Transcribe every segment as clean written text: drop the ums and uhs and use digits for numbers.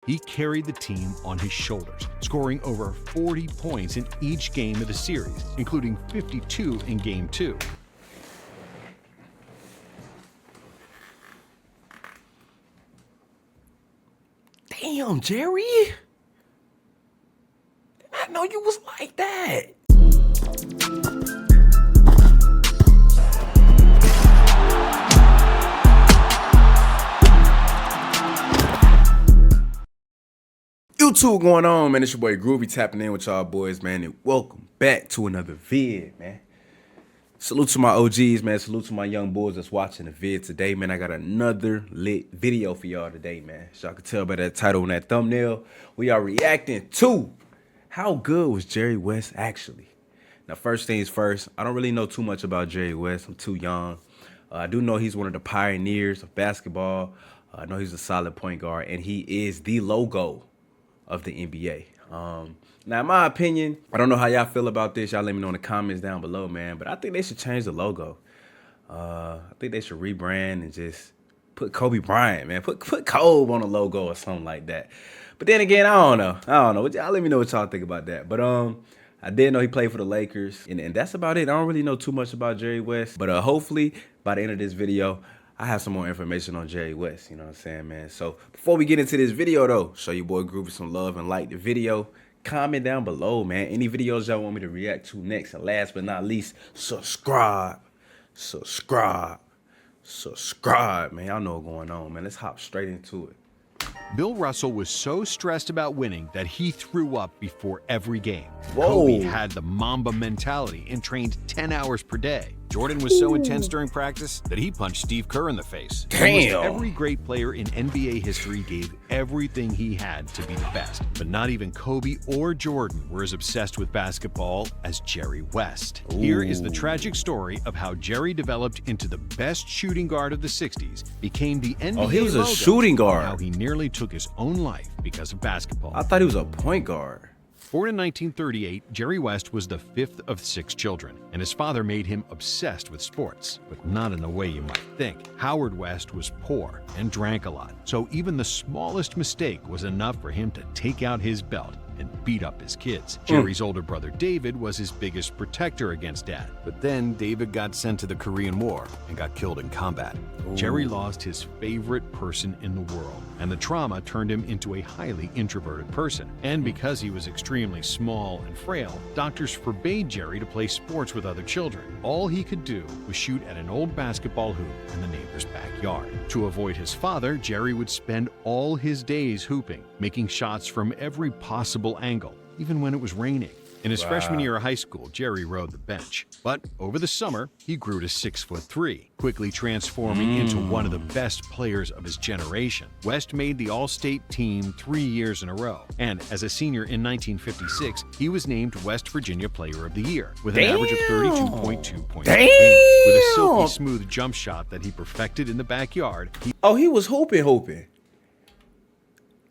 he carried the team on his shoulders, scoring over 40 points in each game of the series, including 52 in Game 2. Damn, Jerry. I know you was like that. YouTube going on, man. It's your boy Groovy tapping in with y'all boys, man, and welcome back to another vid, man. Salute to my OGs, man. Salute to my young boys that's watching the vid today, man. I got another lit video for y'all today, man. So y'all can tell by that title and that thumbnail, we are reacting to how good was Jerry West actually. Now, first things first, I don't really know too much about Jerry West. I'm too young. I do know he's one of the pioneers of basketball. I know he's a solid point guard, and he is the logo of the NBA. Now, in my opinion, I don't know how y'all feel about this. Y'all let me know in the comments down below, man. But I think they should change the logo. I think they should rebrand and just put Kobe Bryant, man. Put Kobe on the logo or something like that. But then again, I don't know. Y'all let me know what y'all think about that. But I did know he played for the Lakers, and that's about it. I don't really know too much about Jerry West. But hopefully, by the end of this video, I have some more information on Jerry West, you know what I'm saying, man? So before we get into this video, though, show your boy Groovy some love and like the video. Comment down below, man. Any videos y'all want me to react to next. And last but not least, subscribe, man. Y'all know what's going on, man. Let's hop straight into it. Bill Russell was so stressed about winning that he threw up before every game. Whoa. Kobe had the Mamba mentality and trained 10 hours per day. Jordan was so intense during practice that he punched Steve Kerr in the face. Damn. Almost every great player in NBA history gave everything he had to be the best. But not even Kobe or Jordan were as obsessed with basketball as Jerry West. Ooh. Here is the tragic story of how Jerry developed into the best shooting guard of the 60s, became the NBA he was a logo, shooting guard. and how he nearly took his own life because of basketball. I thought he was a point guard. Born in 1938, Jerry West was the fifth of 6 children, and his father made him obsessed with sports, but not in the way you might think. Howard West was poor and drank a lot, so even the smallest mistake was enough for him to take out his belt and beat up his kids. Jerry's older brother David was his biggest protector against Dad, but then David got sent to the Korean War and got killed in combat. Jerry lost his favorite person in the world, and the trauma turned him into a highly introverted person. And because he was extremely small and frail, doctors forbade Jerry to play sports with other children. All he could do was shoot at an old basketball hoop in the neighbor's backyard. To avoid his father, Jerry would spend all his days hooping, making shots from every possible angle, even when it was raining. In his freshman year of high school, Jerry rode the bench. But over the summer, he grew to 6'3", quickly transforming into one of the best players of his generation. West made the All-State team 3 years in a row. And as a senior in 1956, he was named West Virginia Player of the Year with an average of 32.2 points per game. With a silky smooth jump shot that he perfected in the backyard. He was hooping.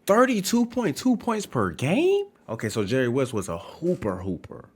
32.2 points per game? Okay, so Jerry West was a hooper.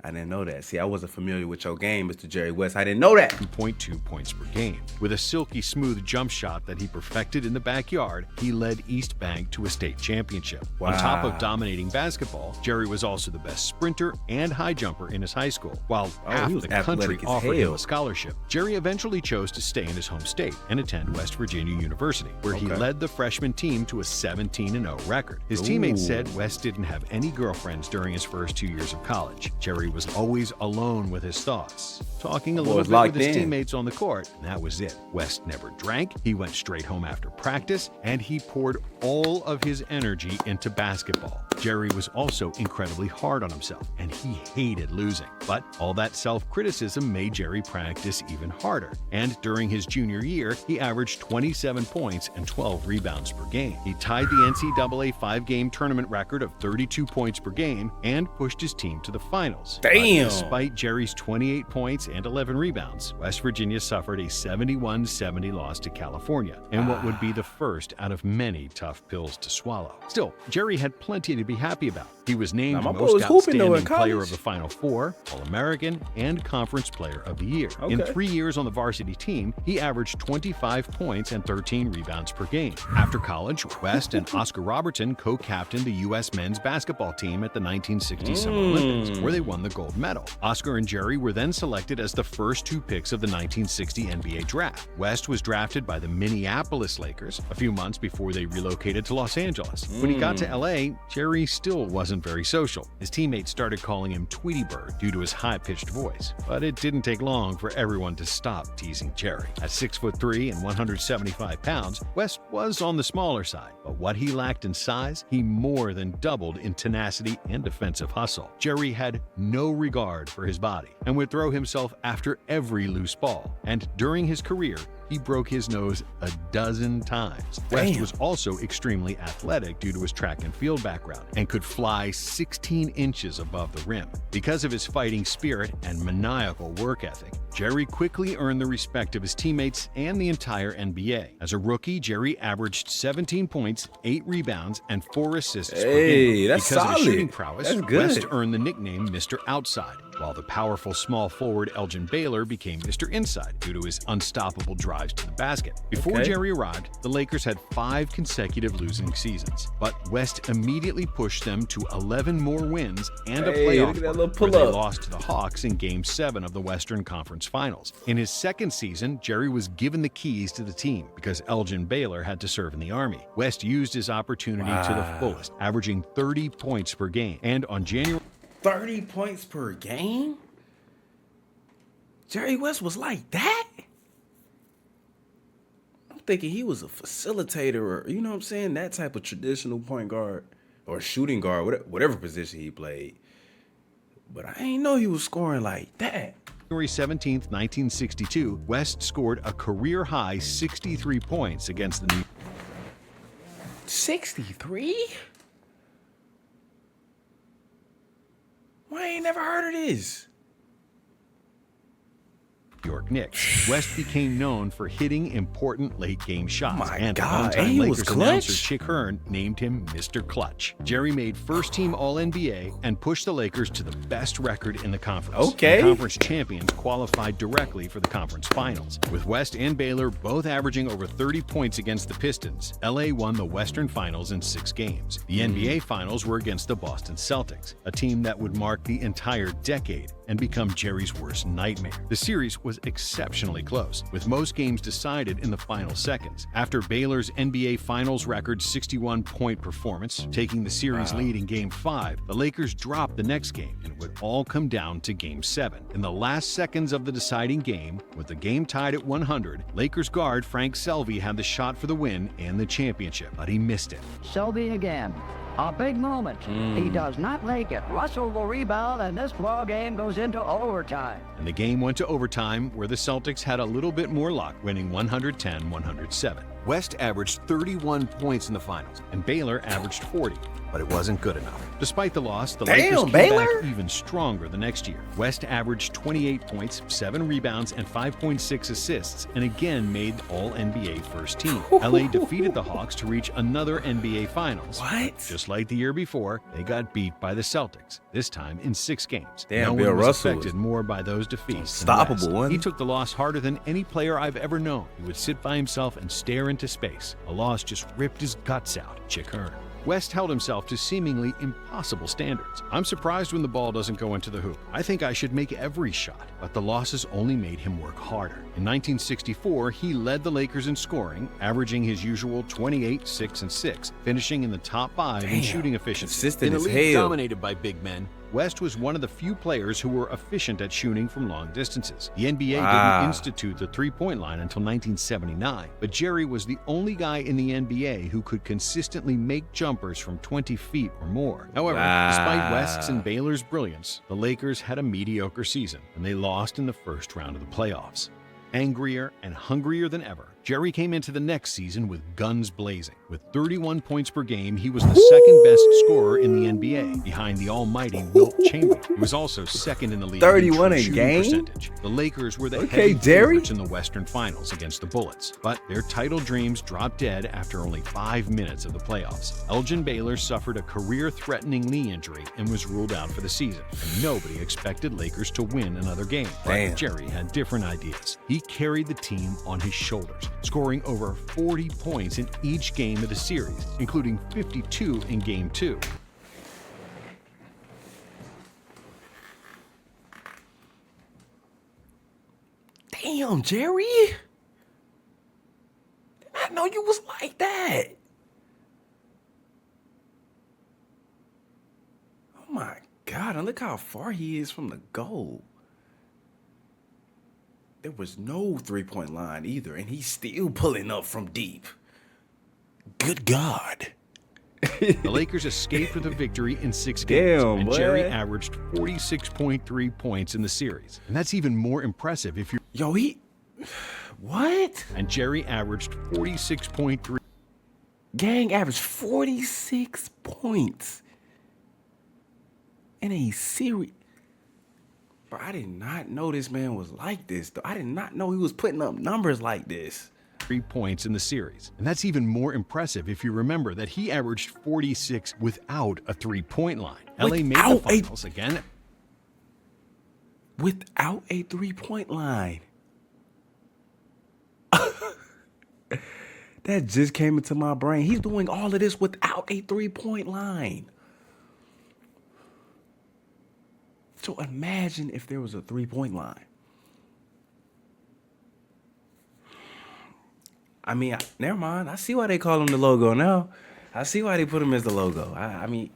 I didn't know that. See, I wasn't familiar with your game, Mr. Jerry West. I didn't know that. 2.2 points per game. With a silky smooth jump shot that he perfected in the backyard, he led East Bank to a state championship. Wow. On top of dominating basketball, Jerry was also the best sprinter and high jumper in his high school. While half he was the country athletic as offered him hell. a scholarship, Jerry eventually chose to stay in his home state and attend West Virginia University, where he led the freshman team to a 17-0 record. His teammates said West didn't have any girlfriends during his first 2 years of college. Jerry was always alone with his thoughts, talking a little bit with his teammates on the court, and that was it. West never drank, he went straight home after practice, and he poured all of his energy into basketball. Jerry was also incredibly hard on himself, and he hated losing. But all that self-criticism made Jerry practice even harder. And during his junior year, he averaged 27 points and 12 rebounds per game. He tied the NCAA 5-game tournament record of 32 points per game and pushed his team to the finals. Damn! Despite Jerry's 28 points and 11 rebounds, West Virginia suffered a 71-70 loss to California, and what would be the first out of many tough pills to swallow. Still, Jerry had plenty to be be happy about. He was named Now, my boy was Most hooping, though, in Outstanding Player college. of the Final Four, All-American, and Conference Player of the Year. In Okay. 3 years on the varsity team, he averaged 25 points and 13 rebounds per game. After college, West and Oscar Robertson co-captained the U.S. men's basketball team at the 1960 Summer Olympics, where they won the gold medal. Oscar and Jerry were then selected as the first 2 picks of the 1960 NBA draft. West was drafted by the Minneapolis Lakers a few months before they relocated to Los Angeles. When he got to L.A., Jerry still wasn't very social. His teammates started calling him Tweety Bird due to his high-pitched voice. But it didn't take long for everyone to stop teasing Jerry. At 6'3" and 175 pounds, West was on the smaller side, but what he lacked in size, he more than doubled in tenacity and defensive hustle. Jerry had no regard for his body and would throw himself after every loose ball. And during his career, he broke his nose a dozen times. West was also extremely athletic due to his track and field background and could fly 16 inches above the rim. Because of his fighting spirit and maniacal work ethic, Jerry quickly earned the respect of his teammates and the entire NBA. As a rookie, Jerry averaged 17 points, 8 rebounds, and 4 assists per game. That's because solid. of his shooting prowess, That's good. West earned the nickname Mr. Outside, while the powerful small forward Elgin Baylor became Mr. Inside due to his unstoppable drives to the basket. Before Okay. Jerry arrived, the Lakers had 5 consecutive losing seasons, but West immediately pushed them to 11 more wins and a Hey, playoff look at that run, little where they pull-up. lost to the Hawks in Game 7 of the Western Conference Finals. In his second season, Jerry was given the keys to the team because Elgin Baylor had to serve in the Army. West used his opportunity to the fullest, averaging 30 points per game. And on January 30 points per game? Jerry West was like that? I'm thinking he was a facilitator or, you know what I'm saying, that type of traditional point guard or shooting guard, whatever position he played. But I ain't know he was scoring like that. January 17, 1962, West scored a career-high 63 points against the New 63? Why I ain't never heard of this? York Knicks. West became known for hitting important late-game shots. My and God, longtime and he was Lakers clutch? announcer Chick Hearn named him Mr. Clutch. Jerry made first-team All-NBA and pushed the Lakers to the best record in the conference. Okay. The conference champions qualified directly for the conference finals. With West and Baylor both averaging over 30 points against the Pistons, LA won the Western Finals in 6 games. The NBA Finals were against the Boston Celtics, a team that would mark the entire decade and become Jerry's worst nightmare. The series was exceptionally close, with most games decided in the final seconds. After Baylor's NBA Finals record 61-point performance, taking the series lead in Game 5, the Lakers dropped the next game, and it would all come down to Game 7. In the last seconds of the deciding game, with the game tied at 100, Lakers guard Frank Selvey had the shot for the win and the championship, but he missed it. Selby again. A big moment. He does not make it. Russell will rebound, and this ball game goes into overtime. And the game went to overtime, where the Celtics had a little bit more luck, winning 110-107. West averaged 31 points in the finals, and Baylor averaged 40, but it wasn't good enough. Despite the loss, the Lakers came Baylor? back even stronger the next year. West averaged 28 points, 7 rebounds, and 5.6 assists, and again made All-NBA first team. LA defeated the Hawks to reach another NBA Finals. What? Just like the year before, they got beat by the Celtics, this time in 6 games. Damn, no Bill one was Russell affected more by those defeats than unstoppable, West. wasn't He he? took the loss harder than any player I've ever known. He would sit by himself and stare into space. A loss just ripped his guts out, Chick Hearn. West held himself to seemingly impossible standards. I'm surprised when the ball doesn't go into the hoop. I think I should make every shot, but the losses only made him work harder. In 1964, he led the Lakers in scoring, averaging his usual 28, 6, and 6, finishing in the top 5 in Damn, shooting efficiency. consistent in a as league hell. dominated by big men, West was one of the few players who were efficient at shooting from long distances. The NBA didn't institute the three-point line until 1979, but Jerry was the only guy in the NBA who could consistently make jumpers from 20 feet or more. However, despite West's and Baylor's brilliance, the Lakers had a mediocre season, and they lost in the first round of the playoffs. Angrier and hungrier than ever, Jerry came into the next season with guns blazing. With 31 points per game, he was the second best scorer in the NBA, behind the almighty Wilt Chamberlain. He was also second in the league 31 in a shooting game? percentage. The Lakers were the Okay, heavy Jerry. favorites in the Western Finals against the Bullets, but their title dreams dropped dead after only 5 minutes of the playoffs. Elgin Baylor suffered a career-threatening knee injury and was ruled out for the season, and nobody expected Lakers to win another game. But Damn. Jerry had different ideas. He carried the team on his shoulders, scoring over 40 points in each game of the series, including 52 in Game 2. Damn, Jerry. I know you was like that. Oh my God, and look how far he is from the goal. There was no three-point line either, and he's still pulling up from deep. Good God. The Lakers escaped with a victory in 6 games, Damn, and boy. Jerry averaged 46.3 points in the series. And that's even more impressive if you're... Yo, what? And Jerry averaged 46.3. Gang averaged 46 points in a series. Bro, I did not know this man was like this, though. I did not know he was putting up numbers like this. 3 points in the series. And that's even more impressive if you remember that he averaged 46 without a three-point line. LA made the finals again. Without a three-point line. That just came into my brain. He's doing all of this without a three-point line. So imagine if there was a three-point line. I mean, never mind. I see why they call him the logo now. I see why they put him as the logo. I mean,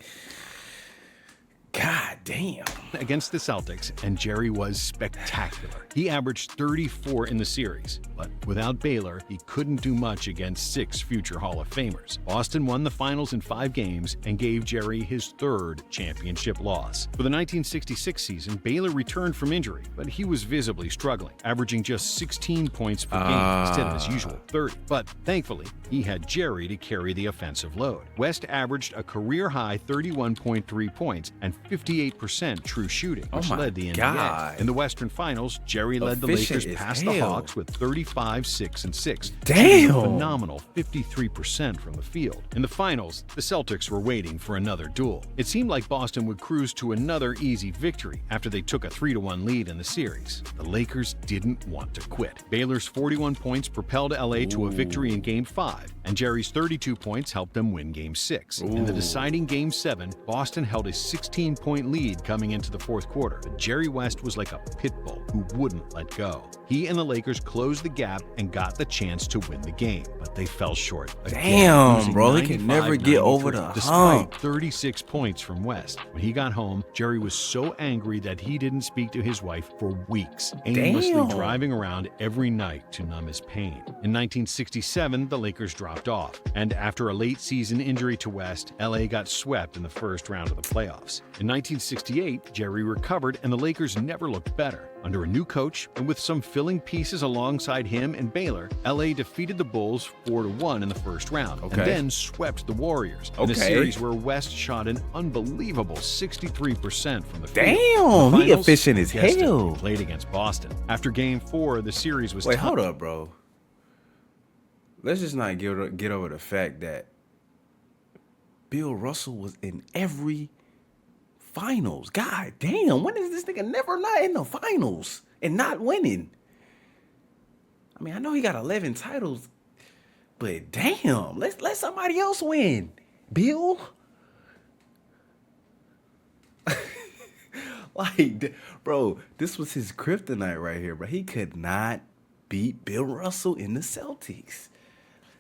God damn. Against the Celtics, and Jerry was spectacular. He averaged 34 in the series, but without Baylor, he couldn't do much against 6 future Hall of Famers. Boston won the finals in 5 games and gave Jerry his 3rd championship loss. For the 1966 season, Baylor returned from injury, but he was visibly struggling, averaging just 16 points per game instead of his usual 30. But thankfully, he had Jerry to carry the offensive load. West averaged a career-high 31.3 points and 58% true shooting, which led the NBA. God. In the Western Finals, Jerry led the Efficient Lakers as past the hell. Hawks with 35, 6, and 6. Damn. A phenomenal 53% from the field. In the finals, the Celtics were waiting for another duel. It seemed like Boston would cruise to another easy victory after they took a 3-1 lead in the series. The Lakers didn't want to quit. Baylor's 41 points propelled LA to a victory in Game 5, and Jerry's 32 points helped them win Game 6. In the deciding Game 7, Boston held a 16-point lead coming into the fourth quarter, but Jerry West was like a pit bull who wouldn't let go. He and the Lakers closed the gap and got the chance to win the game, but they fell short again, Damn, losing bro, he can never get over the despite hump. 36 points from West. When he got home, Jerry was so angry that he didn't speak to his wife for weeks, aimlessly Damn. driving around every night to numb his pain. In 1967, the Lakers dropped off, and after a late season injury to West, LA got swept in the first round of the playoffs. In 1968, Jerry recovered, and the Lakers never looked better. Under a new coach, and with some filling pieces alongside him and Baylor, LA defeated the Bulls 4-1 in the first round, and then swept the Warriors in a series where West shot an unbelievable 63% from the field. Damn, The he finals, efficient as guessed it, hell. he played against Boston. After Game 4, the series was Wait, tied. hold up, bro. Let's just not get over the fact that Bill Russell was in every finals. God damn, when is this nigga never not in the finals and not winning? I mean, I know he got 11 titles, but damn, let somebody else win. Bill? Like, bro, this was his kryptonite right here, bro. He could not beat Bill Russell in the Celtics.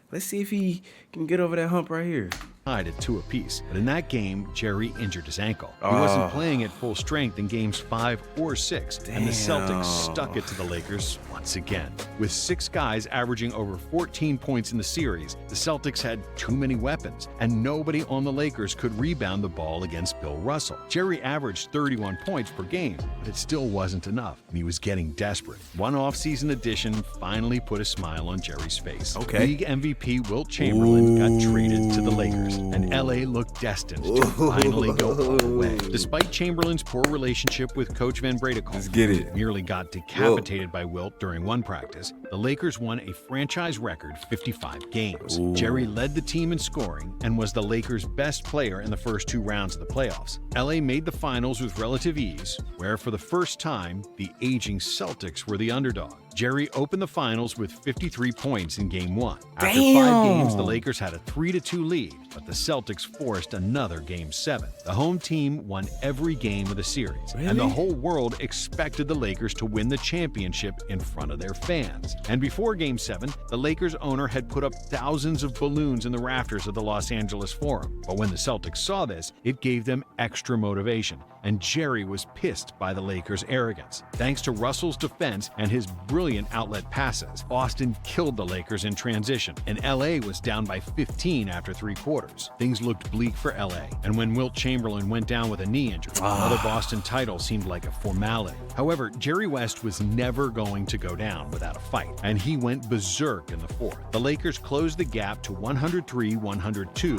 Let's see if he can get over that hump right here. Tied at 2 apiece. But in that game, Jerry injured his ankle. He wasn't playing at full strength in games 5 or 6, and the Celtics stuck it to the Lakers once once again. With 6 guys averaging over 14 points in the series, the Celtics had too many weapons, and nobody on the Lakers could rebound the ball against Bill Russell. Jerry averaged 31 points per game, but it still wasn't enough, and he was getting desperate. One offseason addition finally put a smile on Jerry's face. League MVP Wilt Chamberlain got traded to the Lakers, and LA looked destined to finally go all the way. Despite Chamberlain's poor relationship with Coach Van Bredekamp, nearly got decapitated by Wilt during one practice, the Lakers won a franchise record 55 games. Jerry led the team in scoring and was the Lakers' best player in the first 2 rounds of the playoffs. LA made the finals with relative ease, where for the first time, the aging Celtics were the underdog. Jerry opened the finals with 53 points in Game 1. After 5 games, the Lakers had a 3-2 lead, but the Celtics forced another Game 7. The home team won every game of the series, and the whole world expected the Lakers to win the championship in front of their fans. And before Game 7, the Lakers owner had put up thousands of balloons in the rafters of the Los Angeles Forum. But when the Celtics saw this, it gave them extra motivation, and Jerry was pissed by the Lakers' arrogance. Thanks to Russell's defense and his brilliant outlet passes, Boston killed the Lakers in transition, and LA was down by 15 after 3 quarters. Things looked bleak for LA, and when Wilt Chamberlain went down with a knee injury, another Boston title seemed like a formality. However, Jerry West was never going to go down without a fight, and he went berserk in the 4th. The Lakers closed the gap to 103-102.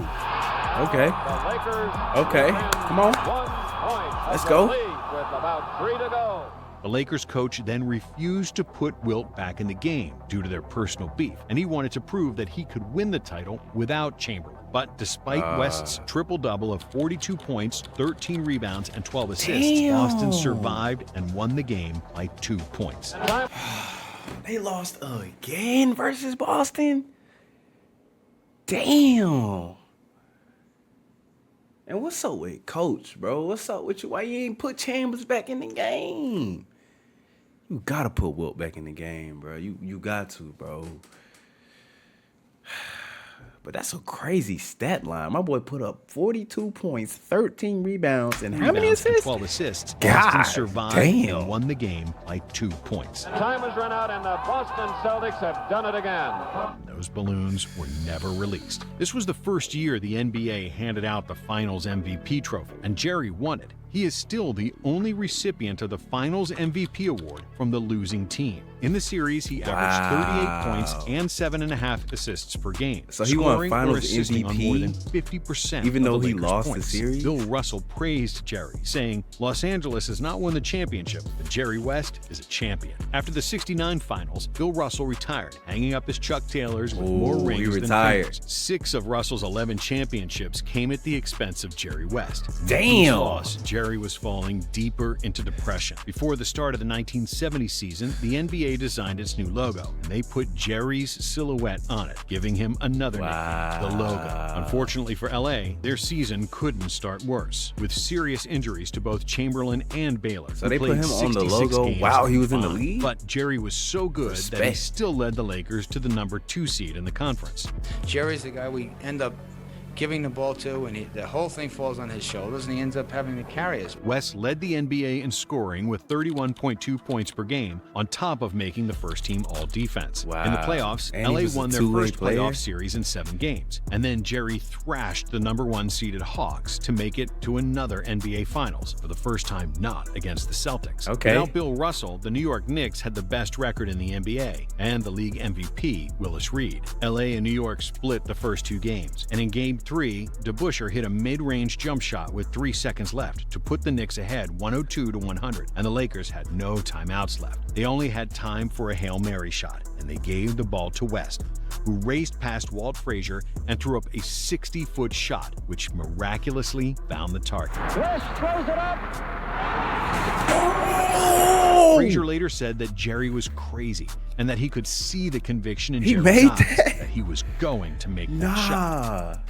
Okay, come on. Let's go. With about 3 to go. The Lakers coach then refused to put Wilt back in the game due to their personal beef, and he wanted to prove that he could win the title without Chamberlain. But despite West's triple-double of 42 points, 13 rebounds, and 12 assists, Boston survived and won the game by 2 points. They lost again versus Boston? Damn. And what's up with Coach, bro? What's up with you? Why you ain't put Chambers back in the game? You gotta put Wilt back in the game, bro. You got to, bro. But that's a crazy stat line. My boy put up 42 points, 13 rebounds, and how many assists? 12 assists. God, Boston survived and won the game by 2 points. Time has run out, and the Boston Celtics have done it again. Those balloons were never released. This was the first year the NBA handed out the Finals MVP trophy, and Jerry won it. He is still the only recipient of the Finals MVP award from the losing team. In the series, he averaged 38 points and 7.5 assists per game. So he won scoring Finals or assisting MVP, on more than 50% even though of the he Lakers' lost points. the series? Bill Russell praised Jerry, saying, "Los Angeles has not won the championship, but Jerry West is a champion." After the '69 Finals, Bill Russell retired, hanging up his Chuck Taylors with more rings than fingers. 6 of Russell's 11 championships came at the expense of Jerry West. Damn. Jerry was falling deeper into depression. Before the start of the 1970 season, the NBA designed its new logo, and they put Jerry's silhouette on it, giving him another nickname, the logo. Unfortunately for LA, their season couldn't start worse, with serious injuries to both Chamberlain and Baylor. So they put him on the logo while he was in the league? But Jerry was so good that he still led the Lakers to the number 2 seed in the conference. Jerry's the guy we end up giving the ball to, and the whole thing falls on his shoulders, and he ends up having to carry us. West led the NBA in scoring with 31.2 points per game, on top of making the first team all-defense. In the playoffs, And LA he was a won their two-way first player? playoff series in 7 games, and then Jerry thrashed the number 1 seeded Hawks to make it to another NBA Finals, for the first time not against the Celtics. Without Bill Russell, the New York Knicks had the best record in the NBA, and the league MVP, Willis Reed. LA and New York split the first 2 games, and in Game 3, DeBusschere hit a mid-range jump shot with 3 seconds left to put the Knicks ahead 102-100, and the Lakers had no timeouts left. They only had time for a Hail Mary shot, and they gave the ball to West, who raced past Walt Frazier and threw up a 60-foot shot, which miraculously found the target. West throws it up. Frazier later said that Jerry was crazy and that he could see the conviction in He Jerry's made eyes that? he was going to make that shot.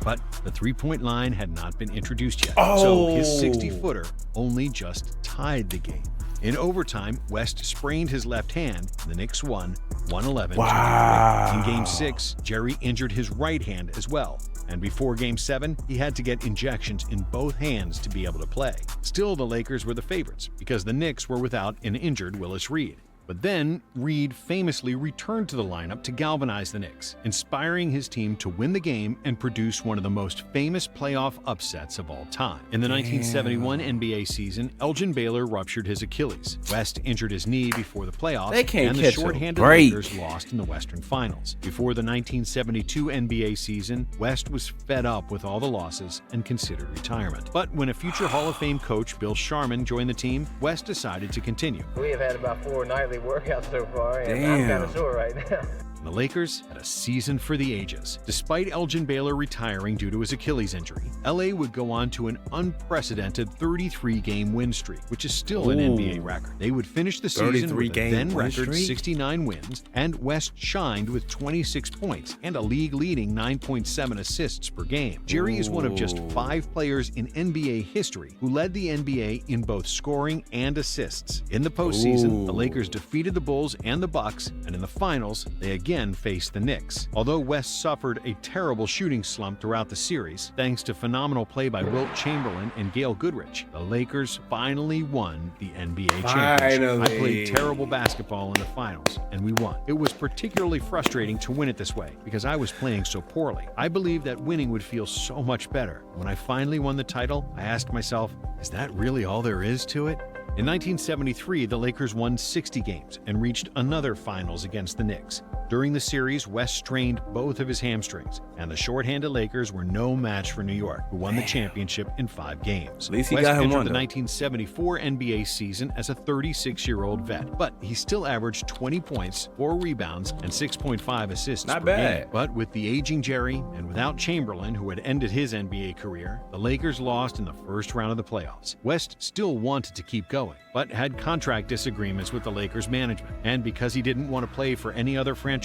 But the three-point line had not been introduced yet, so his 60-footer only just tied the game. In overtime, West sprained his left hand, and the Knicks won 111-103. In Game 6, Jerry injured his right hand as well, and before Game 7, he had to get injections in both hands to be able to play. Still, the Lakers were the favorites because the Knicks were without an injured Willis Reed. But then, Reed famously returned to the lineup to galvanize the Knicks, inspiring his team to win the game and produce one of the most famous playoff upsets of all time. In the 1971 NBA season, Elgin Baylor ruptured his Achilles. West injured his knee before the playoffs, and the shorthanded Lakers lost in the Western Finals. Before the 1972 NBA season, West was fed up with all the losses and considered retirement. But when a future Hall of Fame coach, Bill Sharman, joined the team, West decided to continue. We have had about 4 nightly workouts so far, and I'm kind of sore right now. The Lakers had a season for the ages. Despite Elgin Baylor retiring due to his Achilles injury, LA would go on to an unprecedented 33-game win streak, which is still an NBA record. They would finish the season with a then-record 69 wins, and West shined with 26 points and a league-leading 9.7 assists per game. Jerry is one of just 5 players in NBA history who led the NBA in both scoring and assists. In the postseason, the Lakers defeated the Bulls and the Bucks, and in the finals, they again faced the Knicks. Although West suffered a terrible shooting slump throughout the series, thanks to phenomenal play by Wilt Chamberlain and Gail Goodrich, the Lakers finally won the NBA championship. I played terrible basketball in the finals, and we won. It was particularly frustrating to win it this way because I was playing so poorly. I believed that winning would feel so much better. When I finally won the title, I asked myself, is that really all there is to it? In 1973, the Lakers won 60 games and reached another finals against the Knicks. During the series, West strained both of his hamstrings, and the shorthanded Lakers were no match for New York, who won the championship in 5 games. At least he West got him entered one, the though. 1974 NBA season as a 36-year-old vet, but he still averaged 20 points, 4 rebounds, and 6.5 assists Not per bad. game. But with the aging Jerry and without Chamberlain, who had ended his NBA career, the Lakers lost in the first round of the playoffs. West still wanted to keep going, but had contract disagreements with the Lakers management, and because he didn't want to play for any other franchise,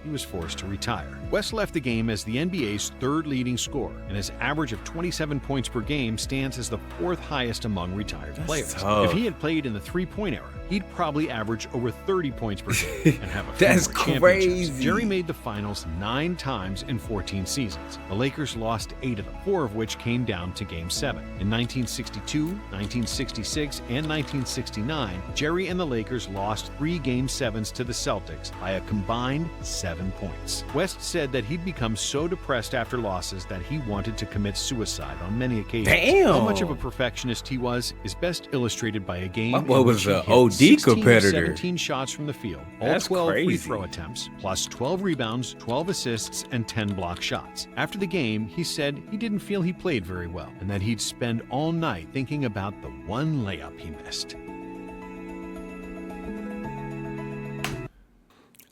he was forced to retire. West left the game as the NBA's 3rd leading scorer, and his average of 27 points per game stands as the 4th highest among retired players. Tough. If he had played in the three-point era, he'd probably average over 30 points per game and have a few That's more championships. crazy. Jerry made the finals 9 times in 14 seasons. The Lakers lost 8 of them, 4 of which came down to Game 7. In 1962, 1966, and 1969, Jerry and the Lakers lost 3 Game 7s to the Celtics by a combined 7 points. West said that he'd become so depressed after losses that he wanted to commit suicide on many occasions. Damn. How much of a perfectionist he was is best illustrated by a game My in boy which was he a hit OD 16 of competitor. 17 shots from the field, all That's 12 free crazy. throw attempts, plus 12 rebounds, 12 assists, and 10 block shots. After the game, he said he didn't feel he played very well and that he'd spend all night thinking about the one layup he missed.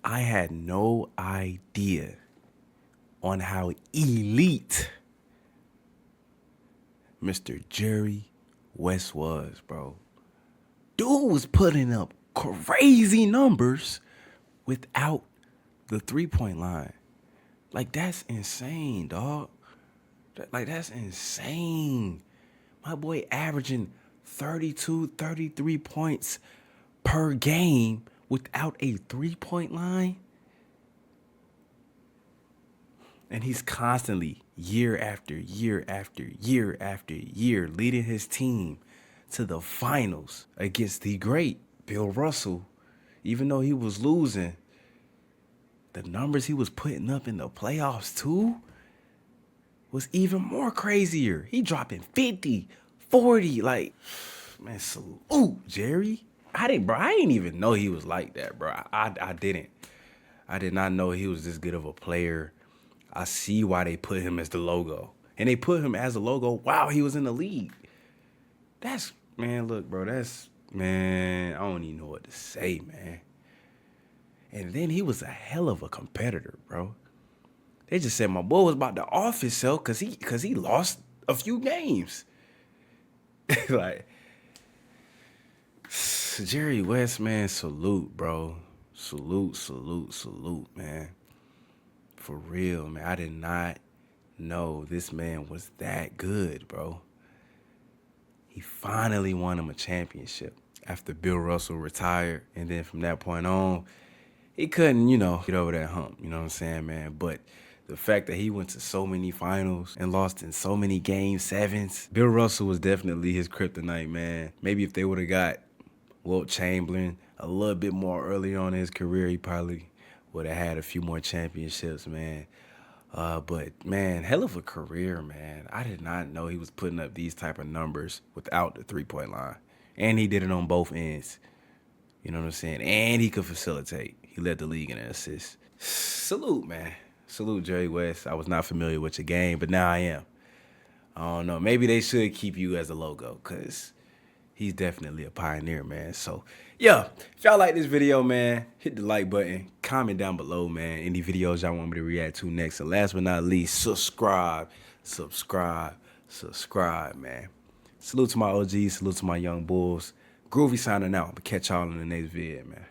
I had no idea on how elite Mr. Jerry West was, bro. Dude was putting up crazy numbers without the three-point line. Like, that's insane, dog. Like, that's insane. My boy averaging 32, 33 points per game without a three-point line. And he's constantly, year after year after year after year, leading his team to the finals against the great Bill Russell. Even though he was losing, the numbers he was putting up in the playoffs too was even more crazier. He dropping 50, 40, like, man, salute, Jerry. I didn't even know he was like that, bro. I didn't. I did not know he was this good of a player. I see why they put him as the logo. And they put him as a logo while he was in the league. That's, man, look, bro, man, I don't even know what to say, man. And then he was a hell of a competitor, bro. They just said my boy was about to off himself because he lost a few games. Like, Jerry West, man, salute, bro. Salute, man. For real, man. I did not know this man was that good, bro. He finally won him a championship after Bill Russell retired. And then from that point on, he couldn't, get over that hump. You know what I'm saying, man? But the fact that he went to so many finals and lost in so many Game 7s, Bill Russell was definitely his kryptonite, man. Maybe if they would have got Wilt Chamberlain, a little bit more early on in his career, he probably would have had a few more championships, man. But, man, hell of a career, man. I did not know he was putting up these type of numbers without the three-point line. And he did it on both ends. You know what I'm saying? And he could facilitate. He led the league in assists. Salute, man. Salute, Jerry West. I was not familiar with your game, but now I am. I don't know. Maybe they should keep you as a logo because he's definitely a pioneer, man. So, yeah, if y'all like this video, man, hit the like button. Comment down below, man, any videos y'all want me to react to next. And last but not least, subscribe, man. Salute to my OGs. Salute to my young bulls. Groovy signing out. But catch y'all in the next video, man.